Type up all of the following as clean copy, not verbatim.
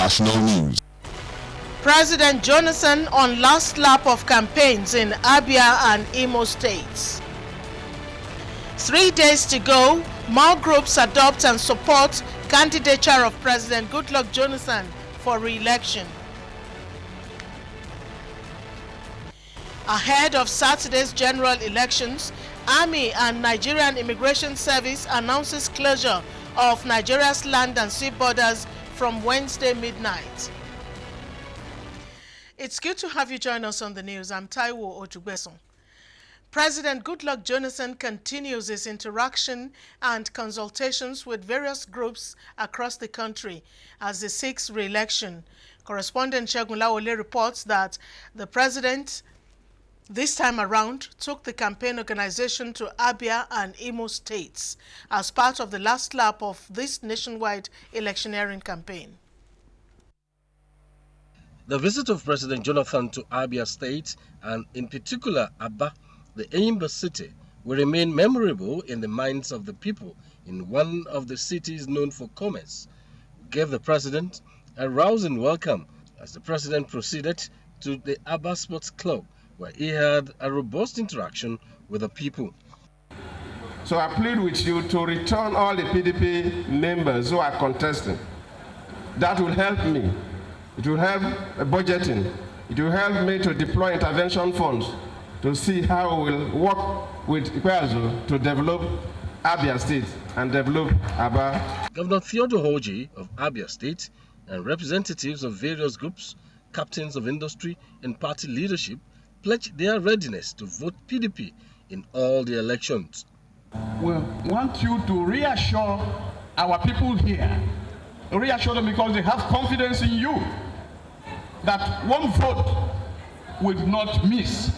International News. President Jonathan on last lap of campaigns in Abia and Imo states. 3 days to go, more groups adopt and support candidature of President Goodluck Jonathan for re-election. Ahead of Saturday's general elections, Army and Nigerian Immigration Service announces closure of Nigeria's land and sea borders from Wednesday midnight. It's good to have you join us on the news. I'm Taiwo Otugbeson. President Goodluck Jonathan continues his interaction and consultations with various groups across the country as he seeks re-election. Correspondent Segun Lawole reports that the president this time around took the campaign organization to Abia and Imo states as part of the last lap of this nationwide electioneering campaign. The visit of President Jonathan to Abia State, and in particular Aba, the Enyimba city, will remain memorable in the minds of the people in one of the cities known for commerce, gave the president a rousing welcome as the president proceeded to the Aba Sports Club, where he had a robust interaction with the people. So I plead with you to return all the PDP members who are contesting. That will help me. It will help budgeting. It will help me to deploy intervention funds to see how we will work with Ikweazu to develop Abia State and develop Aba. Governor Theodore Hoji of Abia State and representatives of various groups, captains of industry and party leadership pledged their readiness to vote PDP in all the elections. We want you to reassure our people here, reassure them because they have confidence in you, that one vote will not miss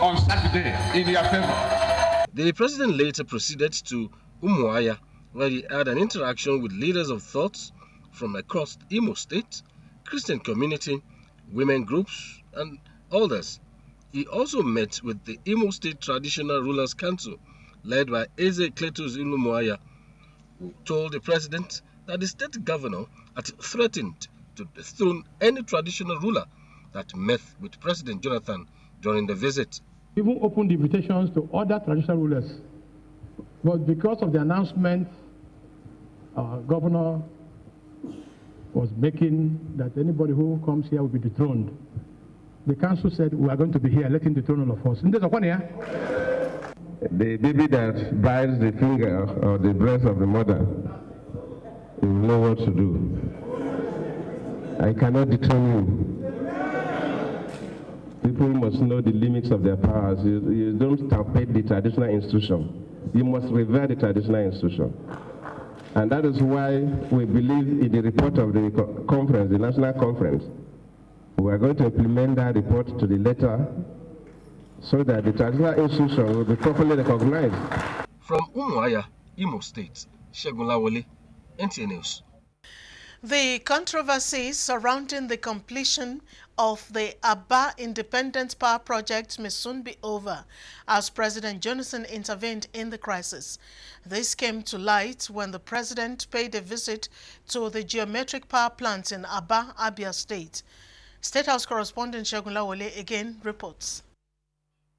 on Saturday in their favor. The president later proceeded to Umuahia, where he had an interaction with leaders of thoughts from across Imo State, Christian community, women groups, and others. He also met with the Imo State Traditional Rulers Council, led by Eze Cletus Umuahia, who told the president that the state governor had threatened to dethrone any traditional ruler that met with President Jonathan during the visit. Even opened invitations to other traditional rulers. But because of the announcement our governor was making that anybody who comes here will be dethroned, the council said, we are going to be here, let him dethrone all of us. The baby that bites the finger or the breast of the mother will know what to do. I cannot dethrone you. People must know the limits of their powers. You don't torpedo the traditional institution. You must revere the traditional institution. And that is why we believe in the report of the conference, the national conference. We are going to implement that report to the letter so that the traditional institution will be properly recognized. From Umuahia, Imo State, Segun Lawole, NTA News. The controversy surrounding the completion of the Aba Independent Power Project may soon be over as President Jonathan intervened in the crisis. This came to light when the president paid a visit to the geometric power plant in Aba, Abia State. State House correspondent Segun Lawole again reports.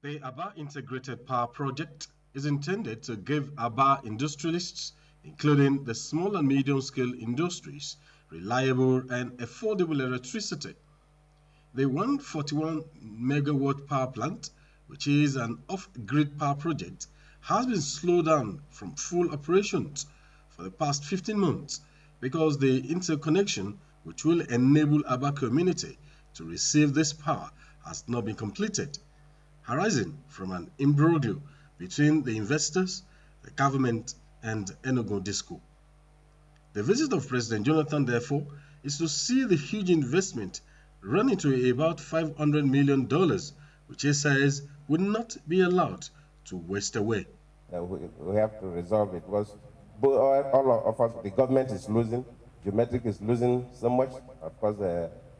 The Aba Integrated Power Project is intended to give Aba industrialists, including the small and medium-scale industries, reliable and affordable electricity. The 141 megawatt power plant, which is an off-grid power project, has been slowed down from full operations for the past 15 months because the interconnection, which will enable Aba community to receive this power, has not been completed, arising from an imbroglio between the investors, the government, and Enugu Disco. The visit of President Jonathan, therefore, is to see the huge investment running to about $500 million, which he says would not be allowed to waste away. We have to resolve it because all of us, the government is losing, Geometric is losing so much. Of course,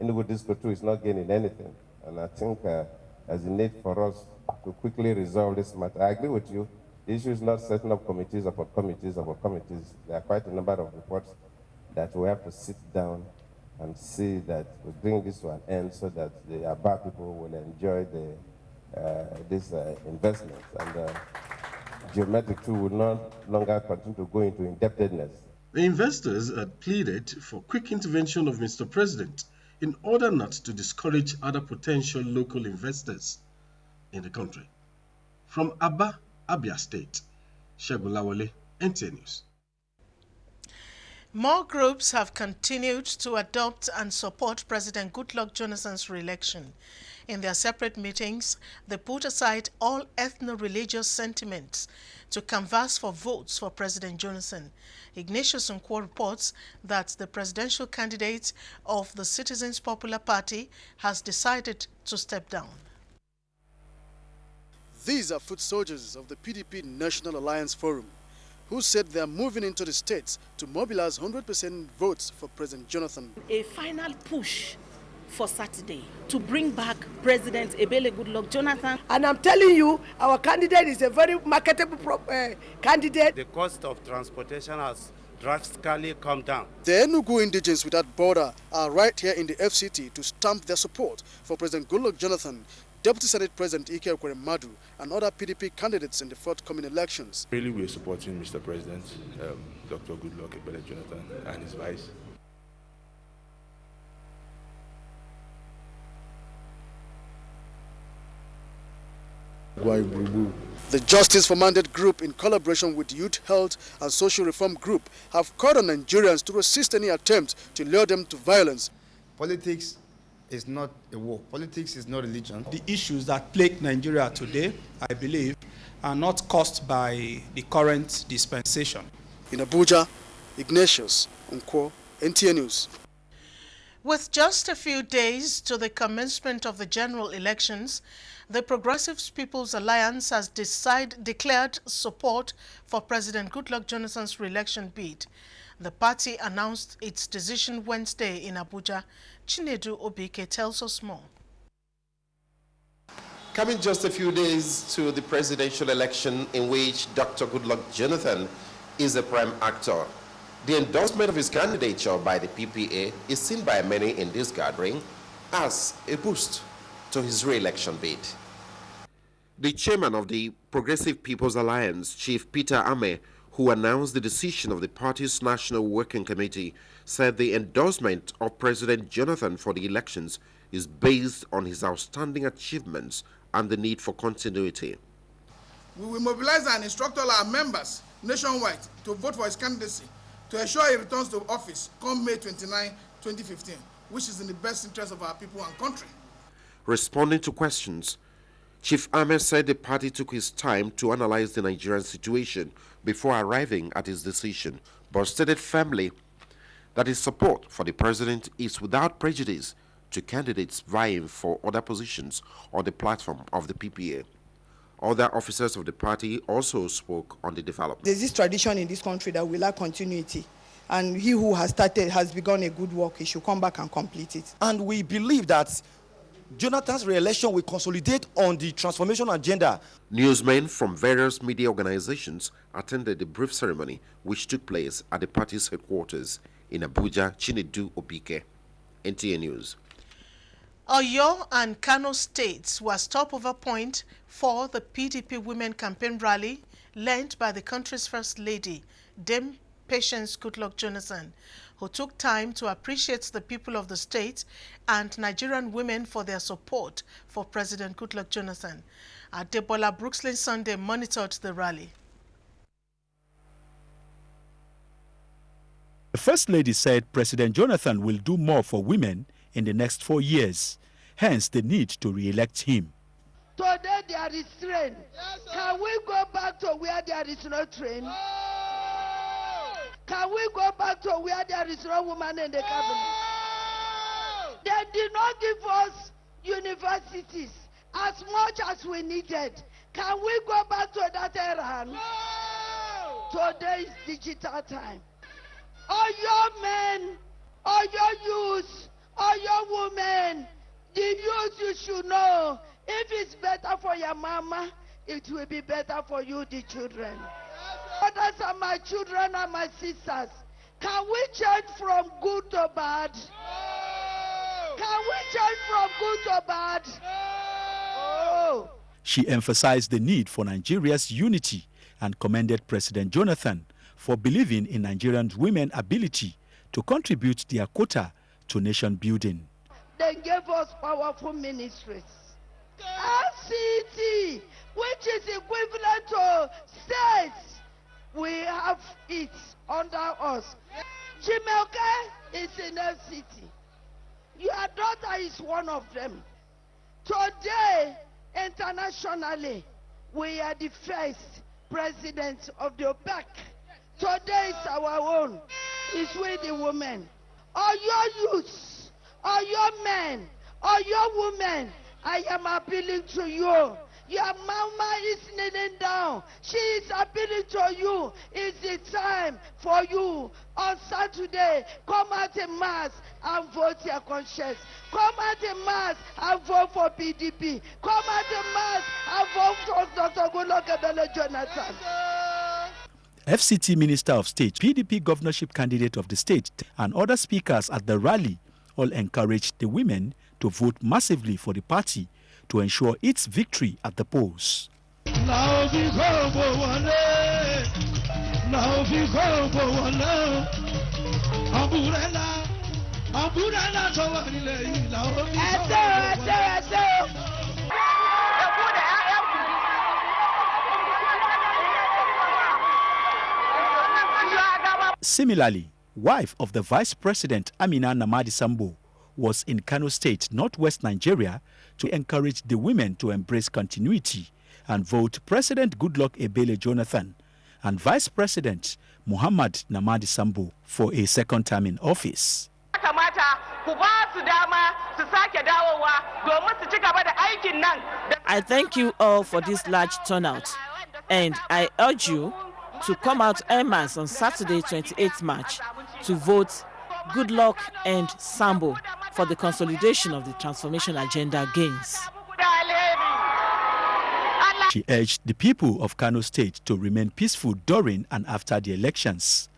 Enugu Disco too is not gaining anything. And I think there's a need for us to quickly resolve this matter. I agree with you. The issue is not setting up committees upon committees upon committees. There are quite a number of reports that we have to sit down and see that we bring this to an end so that the Aba people will enjoy this investment, and Geometric too will not longer continue to go into indebtedness. The investors had pleaded for quick intervention of Mr. President in order not to discourage other potential local investors in the country. From Aba, Abia State, Shebulawale, NTA News. More groups have continued to adopt and support President Goodluck Jonathan's re-election. In their separate meetings, they put aside all ethno-religious sentiments to canvass for votes for President Jonathan. Ignatius Nkwo reports that the presidential candidate of the Citizens Popular Party has decided to step down. These are foot soldiers of the PDP National Alliance Forum, who said they are moving into the states to mobilize 100% votes for President Jonathan. A final push for Saturday to bring back President Ebele Goodluck Jonathan. And I'm telling you, our candidate is a very marketable candidate. The cost of transportation has drastically come down. The Enugu indigents without border are right here in the FCT to stamp their support for President Goodluck Jonathan, Deputy Senate President Ike Ekweremadu, and other PDP candidates in the forthcoming elections. Really, we are supporting Mr. President, Dr. Goodluck Ebele Jonathan, and his vice. The Justice for Mandate Group, in collaboration with Youth Health and Social Reform Group, have called on Nigerians to resist any attempt to lure them to violence. Politics is not a war. Politics is not religion. The issues that plague Nigeria today, I believe, are not caused by the current dispensation. In Abuja, Ignatius Nkwo, NTA News. With just a few days to the commencement of the general elections, the Progressive People's Alliance has declared support for President Goodluck Jonathan's re-election bid. The party announced its decision Wednesday in Abuja. Chinedu Obike tells us more. Coming just a few days to the presidential election in which Dr. Goodluck Jonathan is the prime actor, the endorsement of his candidature by the PPA is seen by many in this gathering as a boost to his re-election bid. The chairman of the Progressive People's Alliance, Chief Peter Ame, who announced the decision of the party's National Working Committee, said the endorsement of President Jonathan for the elections is based on his outstanding achievements and the need for continuity. We will mobilize and instruct all our members nationwide to vote for his candidacy to ensure he returns to office come May 29, 2015, which is in the best interest of our people and country. Responding to questions, Chief Ahmed said the party took his time to analyze the Nigerian situation before arriving at his decision, but stated firmly that his support for the president is without prejudice to candidates vying for other positions on the platform of the PPA. Other officers of the party also spoke on the development. There's this tradition in this country that we lack continuity, and he who has started has begun a good work. He should come back and complete it. And we believe that Jonathan's re-election will consolidate on the transformation agenda. Newsmen from various media organizations attended the brief ceremony which took place at the party's headquarters in Abuja. Chinedu Obike, NTA News. Oyo and Kano states were stopover point for the PDP Women Campaign Rally led by the country's First Lady, Dame Patience Goodluck Jonathan, who took time to appreciate the people of the state and Nigerian women for their support for President Goodluck Jonathan. Adebola Brookslyn Sunday monitored the rally. The First Lady said President Jonathan will do more for women in the next 4 years, hence the need to re-elect him. Today there is train. Can we go back to where there is no train? Can we go back to where there is no woman in the cabinet? They did not give us universities as much as we needed. Can we go back to that era? Today is digital time. All your men, all your youth, all your women, the youth, you should know, if it's better for your mama, it will be better for you, the children. Brothers and my children and my sisters, can we change from good to bad? Can we change from good to bad? Oh. She emphasized the need for Nigeria's unity and commended President Jonathan for believing in Nigerian women's ability to contribute their quota to nation building. They gave us powerful ministries. FCT, which is equivalent to states, we have it under us. Chimelke is in FCT. Your daughter is one of them. Today, internationally, we are the first president of the OPEC. Today is our own. It's with the women. All your youths, all your men, all your women, I am appealing to you. Your mama is kneeling down. She is appealing to you. It's the time for you on Saturday. Come out in mass and vote your conscience. Come out in mass and vote for PDP. Come out in mass and vote for Dr. Goodluck Ebele Jonathan. FCT Minister of State, PDP governorship candidate of the state, and other speakers at the rally all encouraged the women to vote massively for the party to ensure its victory at the polls. Similarly, wife of the Vice President Amina Namadi Sambo was in Kano State, northwest Nigeria, to encourage the women to embrace continuity and vote President Goodluck Ebele Jonathan and Vice President Muhammad Namadi Sambo for a second term in office. I thank you all for this large turnout, and I urge you to come out en masse on Saturday, 28th March, to vote Goodluck and Sambo for the consolidation of the transformation agenda gains. She urged the people of Kano State to remain peaceful during and after the elections,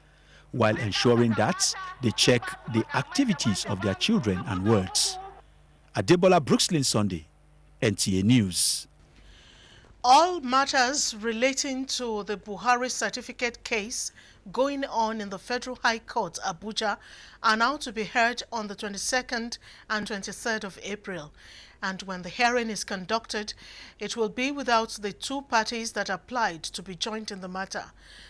while ensuring that they check the activities of their children and words. Adebola Brookslyn Sunday, NTA News. All matters relating to the Buhari certificate case going on in the Federal High Court, Abuja, are now to be heard on the 22nd and 23rd of April. And when the hearing is conducted, it will be without the two parties that applied to be joined in the matter.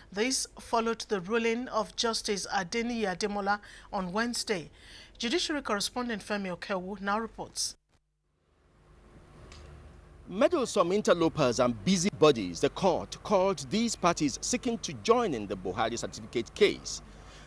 This followed the ruling of Justice Adeniyi Ademola on Wednesday. Judiciary correspondent Femi Okewu now reports. Meddlesome interlopers and busybodies, the court called these parties seeking to join in the Buhari certificate case.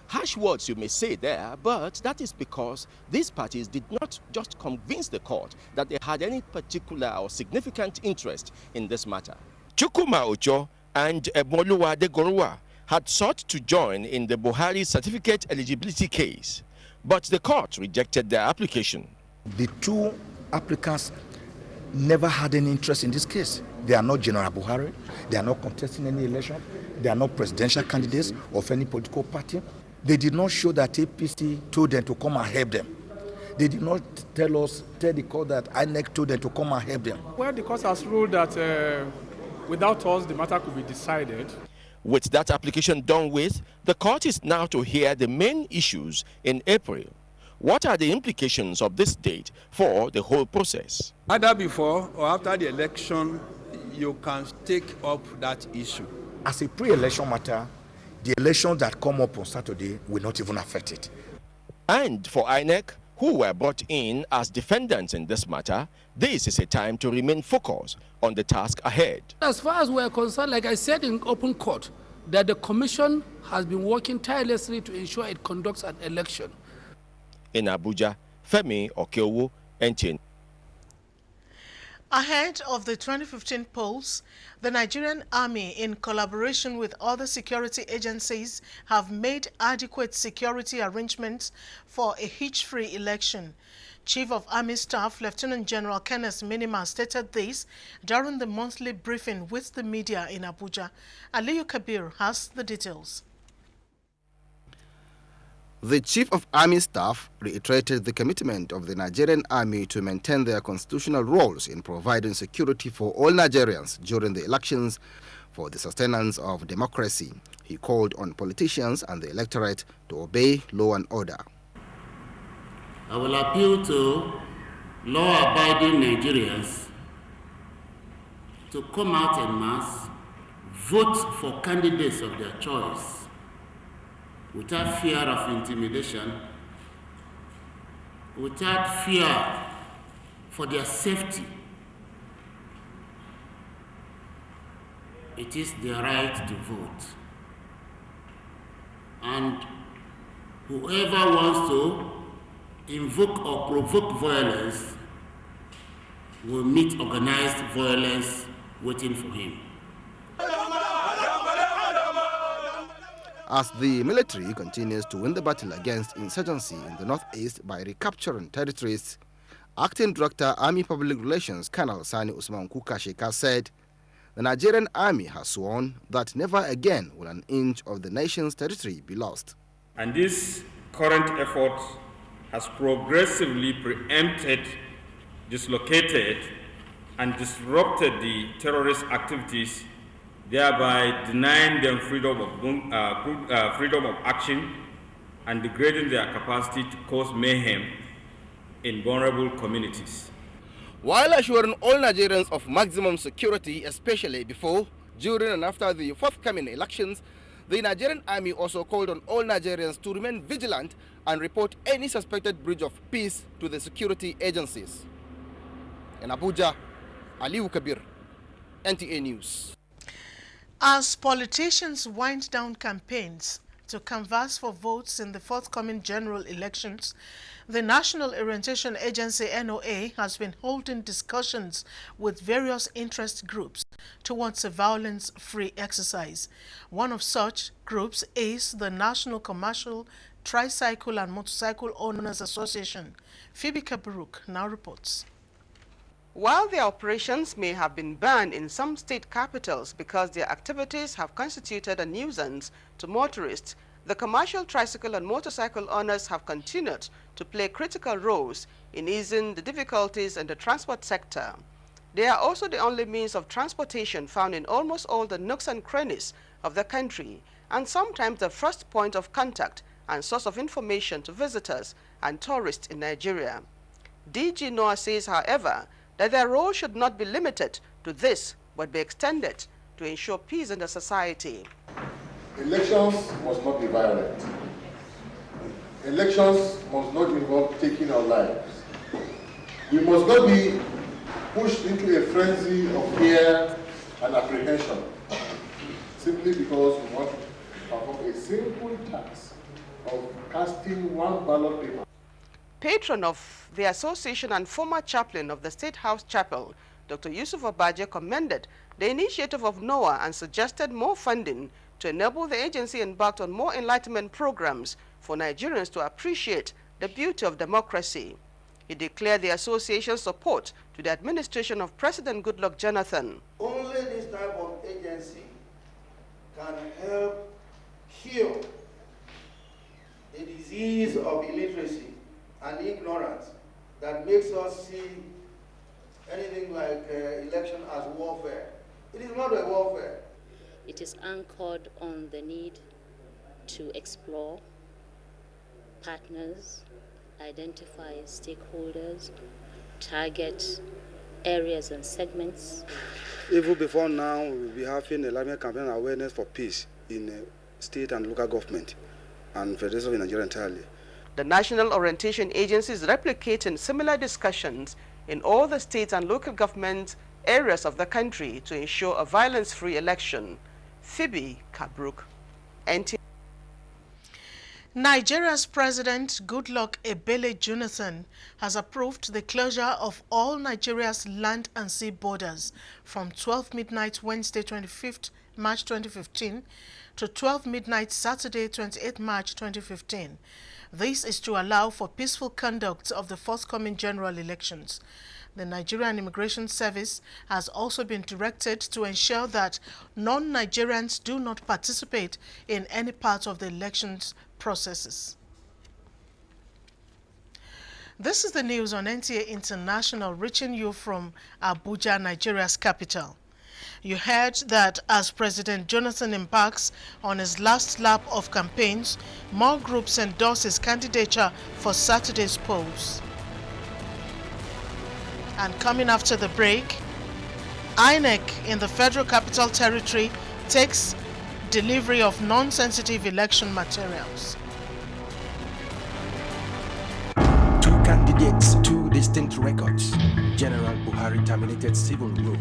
Harsh words you may say there, but that is because these parties did not just convince the court that they had any particular or significant interest in this matter. Chukwuma Ocho and Eboluwa Degorua had sought to join in the Buhari certificate eligibility case, but the court rejected their application. The two applicants never had any interest in this case. They are not General Buhari, they are not contesting any election, they are not presidential candidates of any political party. They did not show that APC told them to come and help them. They did not tell the court that INEC told them to come and help them. Well, the court has ruled that without us, the matter could be decided. With that application done with, the court is now to hear the main issues in April. What are the implications of this date for the whole process? Either before or after the election, you can take up that issue. As a pre-election matter, the elections that come up on Saturday will not even affect it. And for INEC, who were brought in as defendants in this matter, this is a time to remain focused on the task ahead. As far as we're concerned, like I said in open court, that the commission has been working tirelessly to ensure it conducts an election. In Abuja, Femi Okewu, NTA. Ahead of the 2015 polls, the Nigerian Army, in collaboration with other security agencies, have made adequate security arrangements for a hitch-free election. Chief of Army Staff Lieutenant General Kenneth Minima stated this during the monthly briefing with the media in Abuja. Aliyu Kabir has the details. The Chief of Army Staff reiterated the commitment of the Nigerian Army to maintain their constitutional roles in providing security for all Nigerians during the elections for the sustenance of democracy. He called on politicians and the electorate to obey law and order. I will appeal to law-abiding Nigerians to come out en masse, vote for candidates of their choice, without fear of intimidation, without fear for their safety. It is their right to vote. And whoever wants to invoke or provoke violence will meet organized violence waiting for him. As the military continues to win the battle against insurgency in the northeast by recapturing territories, Acting Director Army Public Relations Colonel Sani Usman Kuka Sheka said the Nigerian Army has sworn that never again will an inch of the nation's territory be lost. And this current effort has progressively preempted, dislocated, and disrupted the terrorist activities, thereby denying them freedom of action and degrading their capacity to cause mayhem in vulnerable communities. While assuring all Nigerians of maximum security, especially before, during and after the forthcoming elections, the Nigerian Army also called on all Nigerians to remain vigilant and report any suspected breach of peace to the security agencies. In Abuja, Aliu Kabir, NTA News. As politicians wind down campaigns to canvass for votes in the forthcoming general elections, the National Orientation Agency NOA has been holding discussions with various interest groups towards a violence-free exercise. One of such groups is the National Commercial Tricycle and Motorcycle Owners Association. Phoebe Kaburuk now reports. While their operations may have been banned in some state capitals because their activities have constituted a nuisance to motorists, the commercial tricycle and motorcycle owners have continued to play critical roles in easing the difficulties in the transport sector. They are also the only means of transportation found in almost all the nooks and crannies of the country, and sometimes the first point of contact and source of information to visitors and tourists in Nigeria. DG Noah says, however, that their role should not be limited to this, but be extended to ensure peace in the society. Elections must not be violent. Elections must not involve taking our lives. We must not be pushed into a frenzy of fear and apprehension simply because we want to perform a simple task of casting one ballot paper. Patron of the association and former chaplain of the State House Chapel, Dr. Yusuf Abaje commended the initiative of NOAA and suggested more funding to enable the agency embarked on more enlightenment programs for Nigerians to appreciate the beauty of democracy. He declared the association's support to the administration of President Goodluck Jonathan. Only this type of agency can help cure the disease of illiteracy and ignorance that makes us see anything like election as warfare. It is not a warfare. It is anchored on the need to explore partners, identify stakeholders, target areas and segments. Even before now, we'll be having a enlightenment campaign and awareness for peace in state and local government and Federation of Nigeria entirely. The National Orientation Agency is replicating similar discussions in all the states and local government areas of the country to ensure a violence-free election. Phoebe Kabruk, NTA. Nigeria's President Goodluck Ebele Jonathan has approved the closure of all Nigeria's land and sea borders from 12 midnight Wednesday 25th March 2015 to 12 midnight Saturday 28 March 2015. This is to allow for peaceful conduct of the forthcoming general elections. The Nigerian Immigration Service has also been directed to ensure that non-Nigerians do not participate in any part of the elections processes. This is the news on NTA International, reaching you from Abuja, Nigeria's capital. You heard that as President Jonathan embarks on his last lap of campaigns, more groups endorse his candidature for Saturday's polls. And coming after the break, INEC in the Federal Capital Territory takes delivery of non-sensitive election materials. Two candidates, two distinct records. General Buhari terminated civil rule.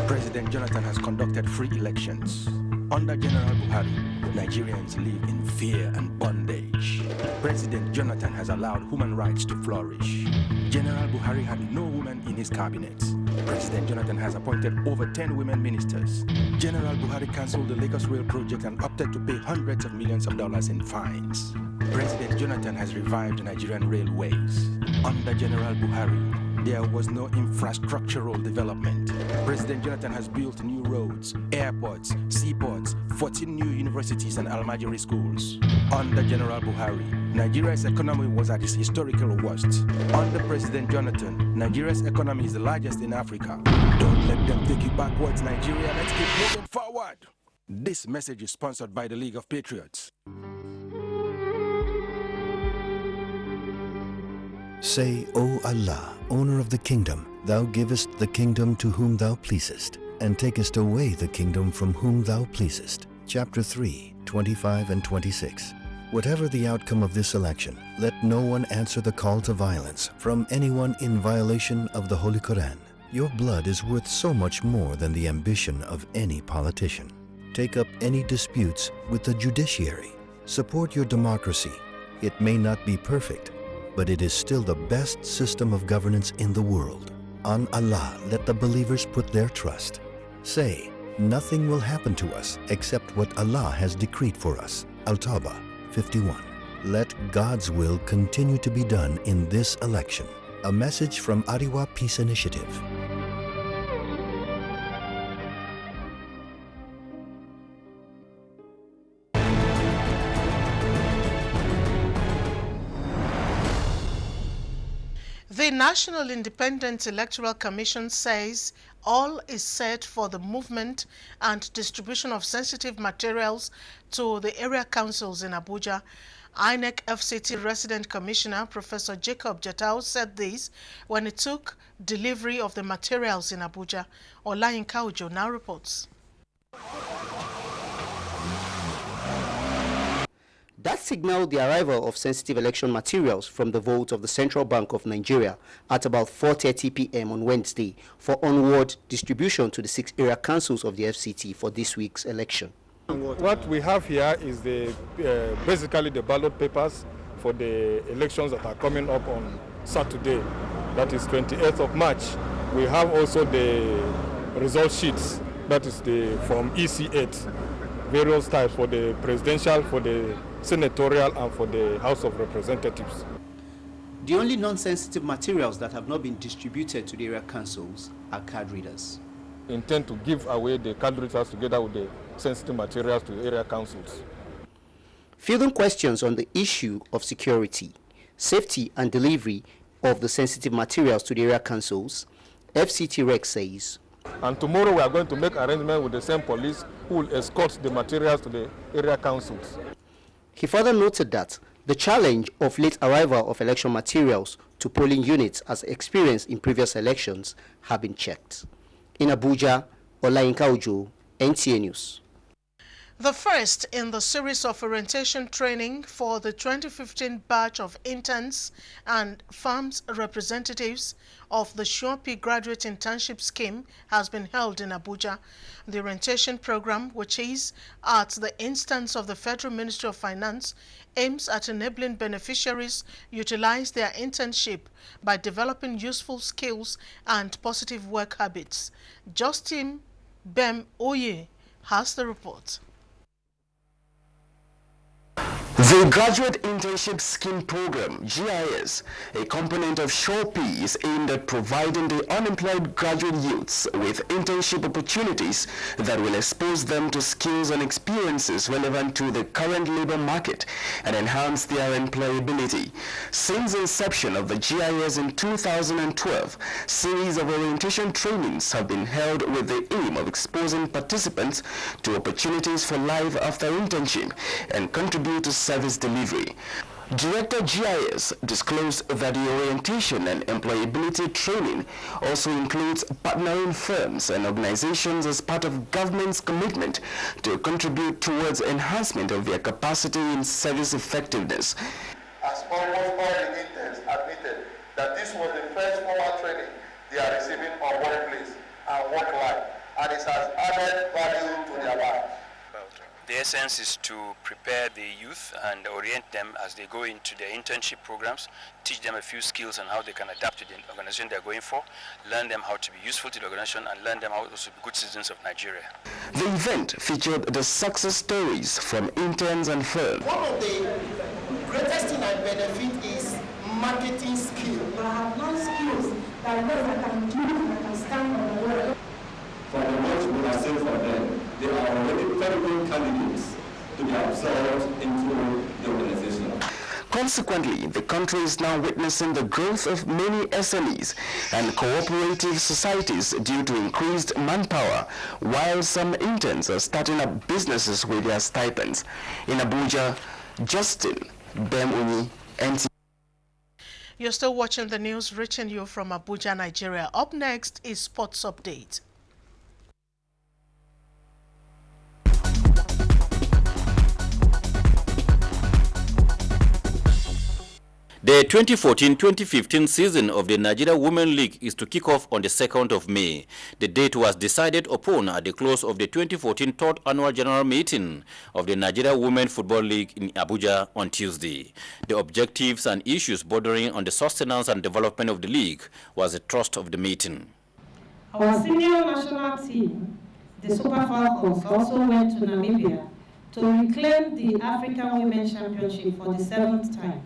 President Jonathan has conducted free elections. Under General Buhari, Nigerians live in fear and bondage. President Jonathan has allowed human rights to flourish. General Buhari had no women in his cabinet. President Jonathan has appointed over 10 women ministers. General Buhari cancelled the Lagos Rail project and opted to pay hundreds of millions of dollars in fines. President Jonathan has revived Nigerian railways. Under General Buhari, there was no infrastructural development. President Jonathan has built new roads, airports, seaports, 14 new universities and Almajiri schools. Under General Buhari, Nigeria's economy was at its historical worst. Under President Jonathan, Nigeria's economy is the largest in Africa. Don't let them take you backwards, Nigeria. Let's keep moving forward. This message is sponsored by the League of Patriots. Say, O Allah, owner of the kingdom, thou givest the kingdom to whom thou pleasest, and takest away the kingdom from whom thou pleasest. Chapter 3, 25 and 26. Whatever the outcome of this election, let no one answer the call to violence from anyone in violation of the Holy Quran. Your blood is worth so much more than the ambition of any politician. Take up any disputes with the judiciary. Support your democracy. It may not be perfect, but it is still the best system of governance in the world. On Allah, let the believers put their trust. Say, nothing will happen to us except what Allah has decreed for us. Al-Tawbah 51. Let God's will continue to be done in this election. A message from Ariwa Peace Initiative. The National Independent Electoral Commission says all is set for the movement and distribution of sensitive materials to the area councils in Abuja. INEC FCT Resident Commissioner Professor Jacob Jatau said this when he took delivery of the materials in Abuja. Olayinka Ojo now reports. That signaled the arrival of sensitive election materials from the vault of the Central Bank of Nigeria at about 4:30 p.m. on Wednesday for onward distribution to the 6 area councils of the FCT for this week's election. What we have here is basically the ballot papers for the elections that are coming up on Saturday, that is 28th of March. We have also the result sheets, that is from EC8, various types for the presidential, for the senatorial and for the House of Representatives. The only non-sensitive materials that have not been distributed to the area councils are card readers. Intend to give away the card readers together with the sensitive materials to the area councils. Fielding questions on the issue of security, safety and delivery of the sensitive materials to the area councils, FCT Rex says, and tomorrow we are going to make arrangements with the same police who will escort the materials to the area councils. He further noted that the challenge of late arrival of election materials to polling units as experienced in previous elections have been checked. In Abuja, Olayinka Ojo, NTA News. The first in the series of orientation training for the 2015 batch of interns and farms representatives of the Shuapi Graduate Internship Scheme has been held in Abuja. The orientation program, which is at the instance of the Federal Ministry of Finance, aims at enabling beneficiaries utilize their internship by developing useful skills and positive work habits. Justin Bem Oye has the report. The Graduate Internship Scheme Program, GIS, a component of SureP, is aimed at providing the unemployed graduate youths with internship opportunities that will expose them to skills and experiences relevant to the current labor market and enhance their employability. Since the inception of the GIS in 2012, series of orientation trainings have been held with the aim of exposing participants to opportunities for life after internship and contribute to service delivery. Director GIS disclosed that the orientation and employability training also includes partnering firms and organizations as part of government's commitment to contribute towards enhancement of their capacity in service effectiveness. As almost all the interns admitted that this was the first formal training they are receiving on workplace and work life, and it has added value to their lives. The essence is to prepare the youth and orient them as they go into their internship programs, teach them a few skills on how they can adapt to the organization they're going for, learn them how to be useful to the organization, and learn them how to be good citizens of Nigeria. The event featured the success stories from interns and firms. One of the greatest thing I benefit is marketing skills. I have learned skills that I know I can do, I can stand on the road. For the work we are saying for them, they are already very good candidates to be absorbed into the organization. Consequently, the country is now witnessing the growth of many SMEs and cooperative societies due to increased manpower, while some interns are starting up businesses with their stipends. In Abuja, Justin Bemuni, NTA. You're still watching the news reaching you from Abuja, Nigeria. Up next is Sports Update. The 2014-2015 season of the Nigeria Women League is to kick off on the 2nd of May. The date was decided upon at the close of the 2014 3rd Annual General Meeting of the Nigeria Women Football League in Abuja on Tuesday. The objectives and issues bordering on the sustenance and development of the league was the thrust of the meeting. Our senior national team, the Super Falcons, also went to Namibia to reclaim the African Women's Championship for the 7th time.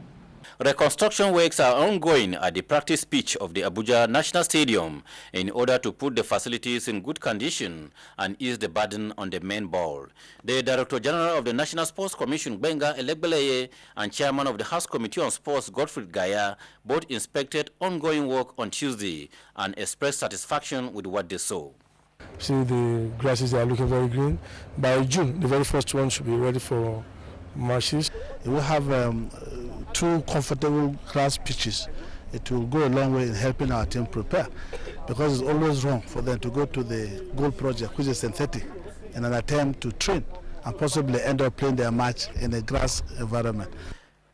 Reconstruction works are ongoing at the practice pitch of the Abuja National Stadium in order to put the facilities in good condition and ease the burden on the main ball. The Director General of the National Sports Commission, Benga Elegbeleye, and Chairman of the House Committee on Sports, Godfrey Gaya, both inspected ongoing work on Tuesday and expressed satisfaction with what they saw. See, the grasses are looking very green. By June, the very first one should be ready for matches. We will have 2 comfortable grass pitches. It will go a long way in helping our team prepare, because it's always wrong for them to go to the goal project, which is synthetic, in an attempt to train and possibly end up playing their match in a grass environment.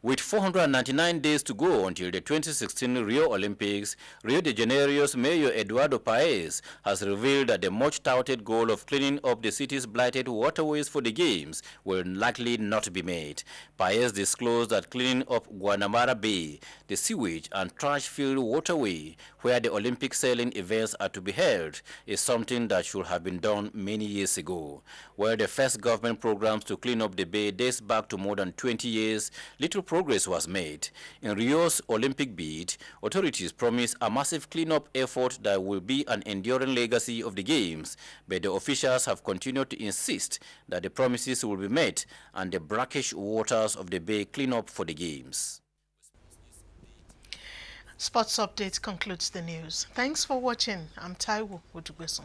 With 499 days to go until the 2016 Rio Olympics, Rio de Janeiro's Mayor Eduardo Paes has revealed that the much-touted goal of cleaning up the city's blighted waterways for the Games will likely not be made. Paes disclosed that cleaning up Guanabara Bay, the sewage and trash-filled waterway where the Olympic sailing events are to be held, is something that should have been done many years ago. Where the first government programs to clean up the bay dates back to more than 20 years, little progress was made. In Rio's Olympic bid, authorities promised a massive cleanup effort that will be an enduring legacy of the Games, but the officials have continued to insist that the promises will be met and the brackish waters of the bay clean up for the Games. Sports Update concludes the news. Thanks for watching. I'm Taiwo Odugbeson.